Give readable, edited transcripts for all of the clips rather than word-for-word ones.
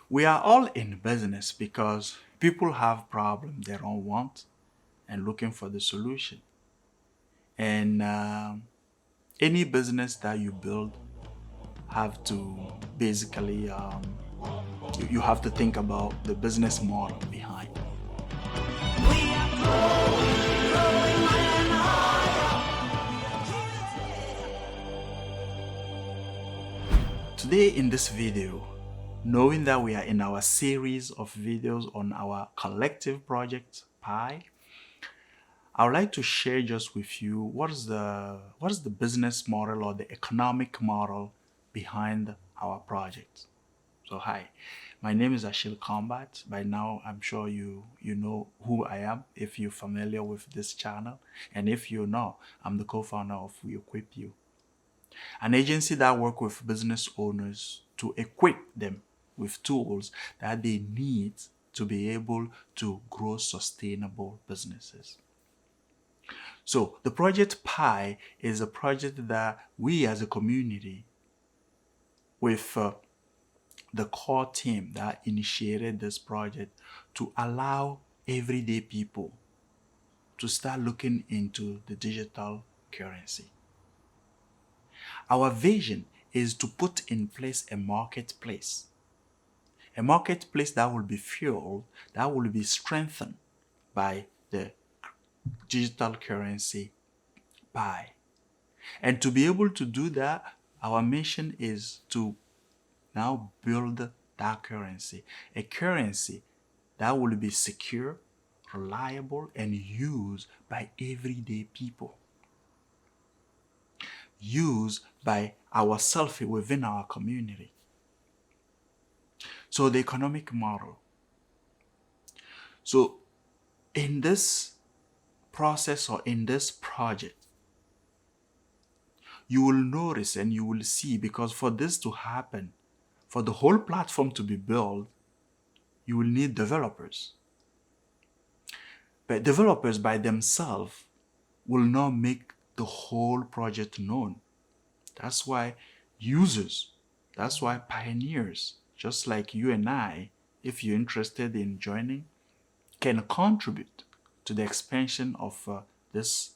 We are all in business because people have problems they don't want and looking for the solution. And any business that you build have to basically you have to think about the business model behind. Today in this video, knowing that we are in our series of videos on our collective project Pi, I would like to share just with you what is the business model or the economic model behind our project. So hi, my name is Achille Combat. By now, I'm sure you know who I am if you're familiar with this channel. And if you know, I'm the co-founder of We Equip You, an agency that works with business owners to equip them with tools that they need to be able to grow sustainable businesses. So the project Pi is a project that we as a community with the core team that initiated this project to allow everyday people to start looking into the digital currency. Our vision is to put in place a marketplace that will be fueled, that will be strengthened by the digital currency Pi. And to be able to do that, our mission is to now build that currency, a currency that will be secure, reliable, and used by everyday people, used by ourselves within our community. So the economic model. So in this process or in this project, you will notice and you will see, because for this to happen, for the whole platform to be built, you will need developers. But developers by themselves will not make the whole project known. That's why users, that's why pioneers, just like you and I, if you're interested in joining, can contribute to the expansion of this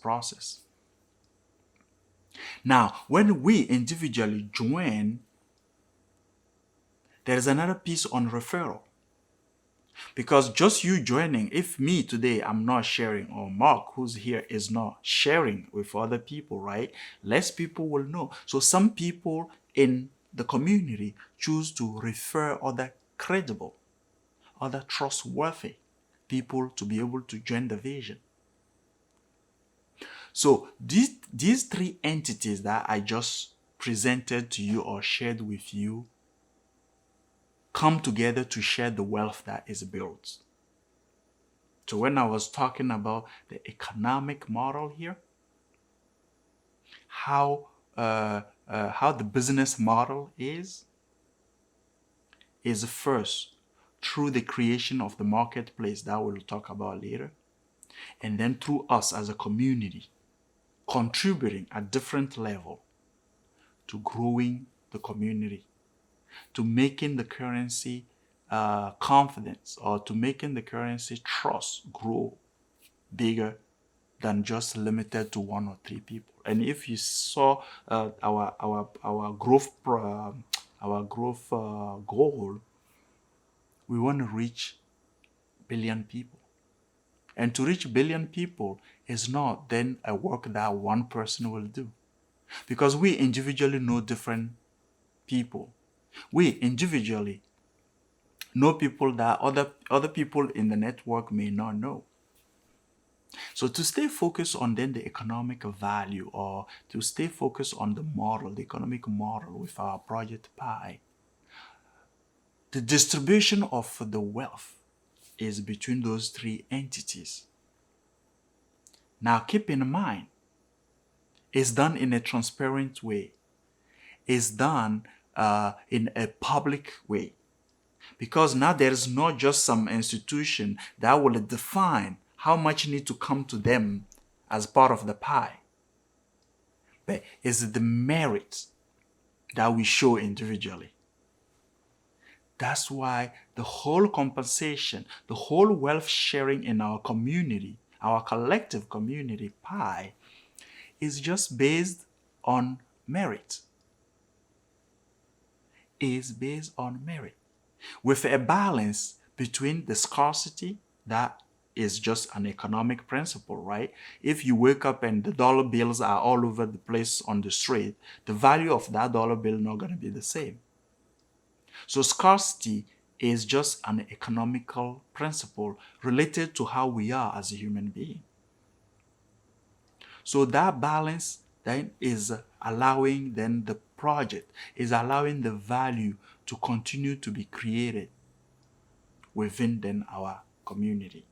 process. Now, when we individually join, there is another piece on referral. Because just you joining, if me today I'm not sharing, or Mark who's here is not sharing with other people, right? Less people will know. So some people in the community choose to refer other credible, other trustworthy people to be able to join the vision. So these three entities that I just presented to you or shared with you come together to share the wealth that is built. So when I was talking about the economic model here, how the business model is first through the creation of the marketplace that we'll talk about later, and then through us as a community contributing at different level to growing the community, to making the currency confidence, or to making the currency trust grow bigger than just limited to one or three people. And if you saw our growth goal, we want to reach billion people. And to reach billion people is not then a work that one person will do, because we individually know different people. We individually know people that other people in the network may not know. So to stay focused on then the economic value, or to stay focused on the model, the economic model with our project Pi, the distribution of the wealth is between those three entities. Now keep in mind, it's done in a transparent way. It's done in a public way. Because now there is not just some institution that will define how much need to come to them as part of the pie, but it's the merit that we show individually. That's why the whole compensation, the whole wealth sharing in our community, our collective community pie, is just based on merit. Is based on merit. With a balance between the scarcity, that is just an economic principle, right? If you wake up and the dollar bills are all over the place on the street, the value of that dollar bill not going to be the same. So scarcity is just an economical principle related to how we are as a human being. So that balance then is allowing then the project, is allowing the value to continue to be created within then our community.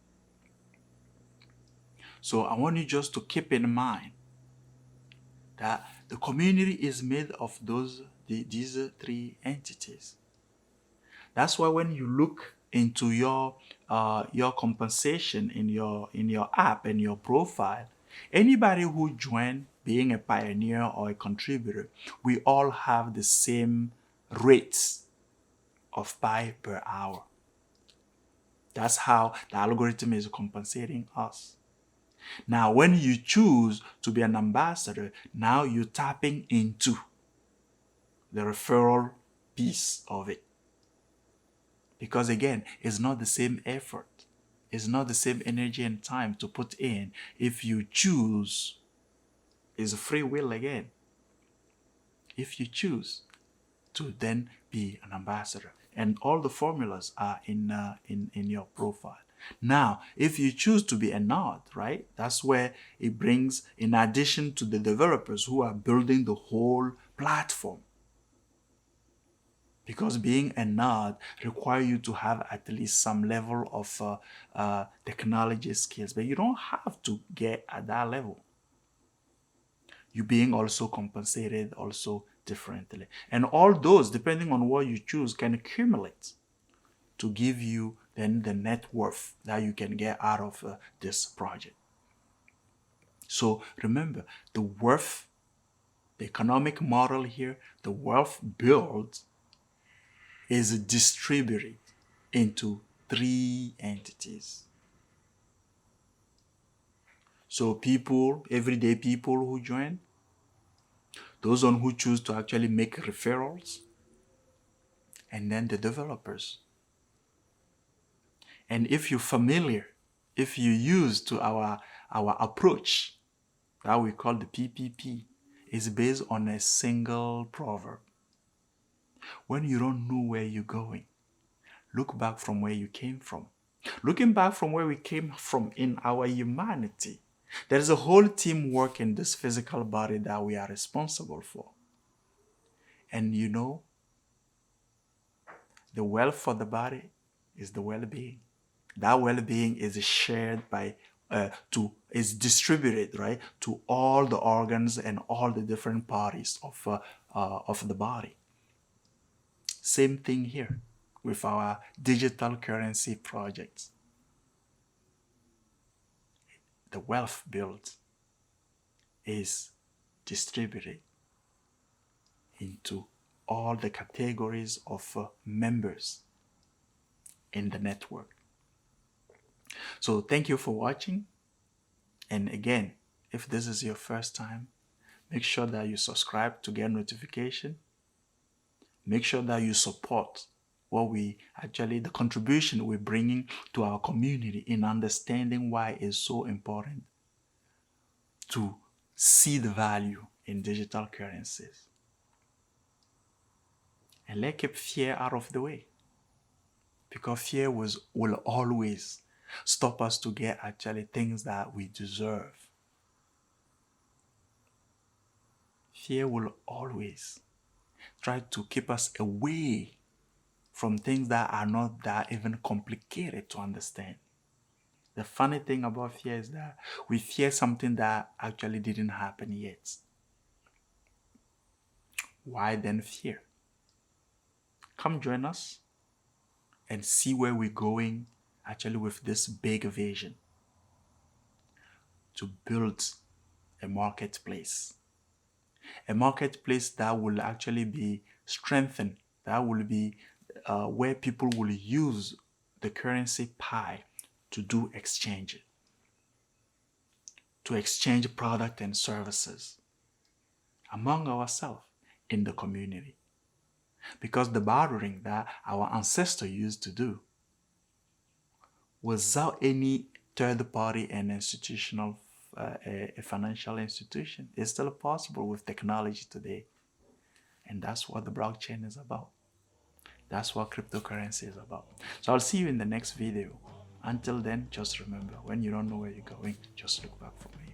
So I want you just to keep in mind that the community is made of these three entities. That's why when you look into your compensation in your app and your profile, anybody who joined being a pioneer or a contributor, we all have the same rates of pi per hour. That's how the algorithm is compensating us. Now, when you choose to be an ambassador, now you're tapping into the referral piece of it. Because again, it's not the same effort. It's not the same energy and time to put in. If you choose, it's a free will again. If you choose to then be an ambassador. And all the formulas are in your profile. Now, if you choose to be a node, right, that's where it brings, in addition to the developers who are building the whole platform. Because being a node requires you to have at least some level of technology skills, but you don't have to get at that level. You're being also compensated also differently. And all those, depending on what you choose, can accumulate to give you then the net worth that you can get out of this project. So remember, the worth, the economic model here, the wealth built is distributed into three entities. So people, everyday people who join, those on who choose to actually make referrals, and then the developers. And if you're familiar, if you're used to our approach that we call the PPP, is based on a single proverb. When you don't know where you're going, look back from where you came from. Looking back from where we came from in our humanity, there is a whole teamwork in this physical body that we are responsible for. And you know, the wealth for the body is the well-being. That well-being is shared by, is distributed, right, to all the organs and all the different parties of the body. Same thing here with our digital currency projects. The wealth built is distributed into all the categories of members in the network. So thank you for watching. And again, if this is your first time, make sure that you subscribe to get notification. Make sure that you support what we actually, the contribution we're bringing to our community in understanding why it's so important to see the value in digital currencies. And let's keep fear out of the way, because fear will always stop us to get actually things that we deserve. Fear will always try to keep us away from things that are not that even complicated to understand. The funny thing about fear is that we fear something that actually didn't happen yet. Why then fear? Come join us and see where we're going actually with this big vision to build a marketplace. A marketplace that will actually be strengthened, that will be where people will use the currency Pi to do exchange, to exchange product and services among ourselves in the community. Because the bartering that our ancestors used to do without any third party and institutional a financial institution is still possible with technology today. And that's what the blockchain is about. That's what cryptocurrency is about. So I'll see you in the next video. Until then, just remember, when you don't know where you're going, just look back for me.